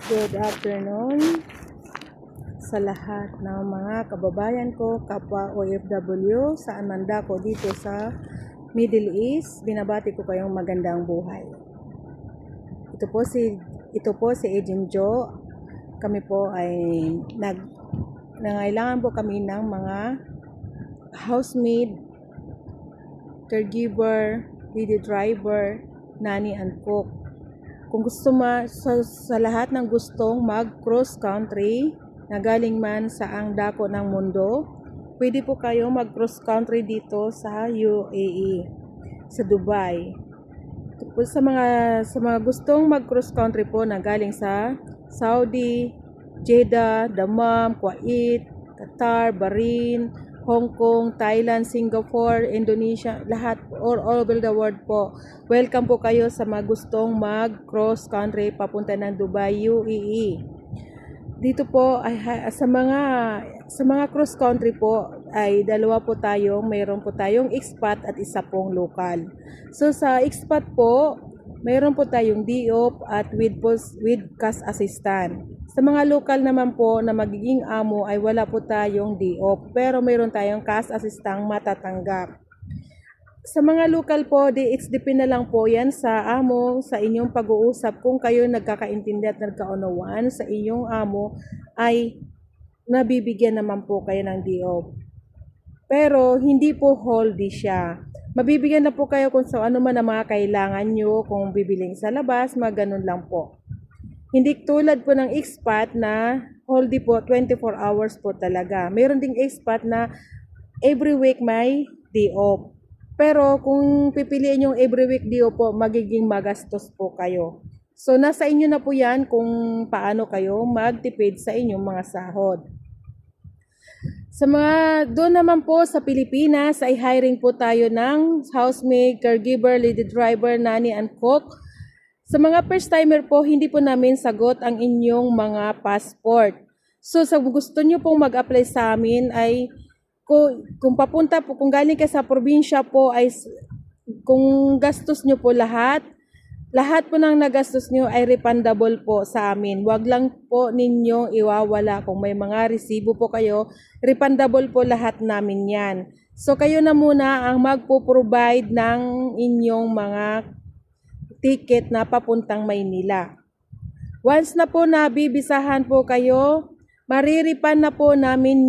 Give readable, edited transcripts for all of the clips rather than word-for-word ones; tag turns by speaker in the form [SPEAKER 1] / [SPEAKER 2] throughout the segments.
[SPEAKER 1] Good afternoon sa lahat ng mga kababayan ko, kapwa OFW, saan man dako dito sa Middle East. Binabati ko kayong magandang buhay. Ito po si Agent Joe. Kami po ay nangailangan po kami ng mga housemaid, caregiver, lady driver, nanny and cook. Kung gusto sa lahat ng gustong mag cross country na galing man sa ang dako ng mundo, pwede po kayo mag cross country dito sa UAE, sa Dubai. Sa mga gustong mag cross country po na galing sa Saudi, Jeddah, Dammam, Kuwait, Qatar, Bahrain, Hong Kong, Thailand, Singapore, Indonesia, lahat all over the world po. Welcome po kayo sa mga gustong mag cross country papunta ng Dubai, UAE. Dito po ay sa mga cross country po ay dalawa po tayong, mayroon po tayong expat at isa pong local. So sa expat po, mayroon po tayong DOP at with cash assistant. Sa mga local naman po na magiging amo ay wala po tayong DOP, pero mayroon tayong cash assistant matatanggap. Sa mga local po, it's depende na lang po yan sa amo, sa inyong pag-uusap. Kung kayo nagkakaintindi at nagkaunawaan sa inyong amo, ay nabibigyan naman po kayo ng DOP. Pero hindi po wholly siya. Mabibigyan na po kayo kung sa ano man ang mga kailangan nyo, kung bibiling sa labas, mga ganun lang po. Hindi tulad po ng expat na wholly po 24 hours po talaga. Mayroon ding expat na every week may day off. Pero kung pipiliin yung every week day off po, magiging magastos po kayo. So nasa inyo na po yan kung paano kayo magtipid sa inyong mga sahod. Sa mga doon naman po sa Pilipinas ay hiring po tayo ng housemaid, caregiver, lady driver, nanny and cook. Sa mga first timer po, hindi po namin sagot ang inyong mga passport. So sa gusto nyo pong mag-apply sa amin ay kung papunta po, kung galing ka sa probinsya po ay kung gastos nyo po lahat po ng nagastos nyo ay refundable po sa amin. Huwag lang po ninyong iwawala. Kung may mga resibo po kayo, refundable po lahat namin yan. So kayo na muna ang magpo-provide ng inyong mga ticket na papuntang Maynila. Once na po nabibisahan po kayo, mariripan na po namin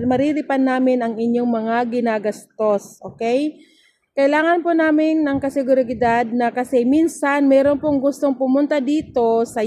[SPEAKER 1] mariripan namin ang inyong mga ginagastos. Okay? Kailangan po namin ng kasiguridad na kasi minsan meron pong gustong pumunta dito sa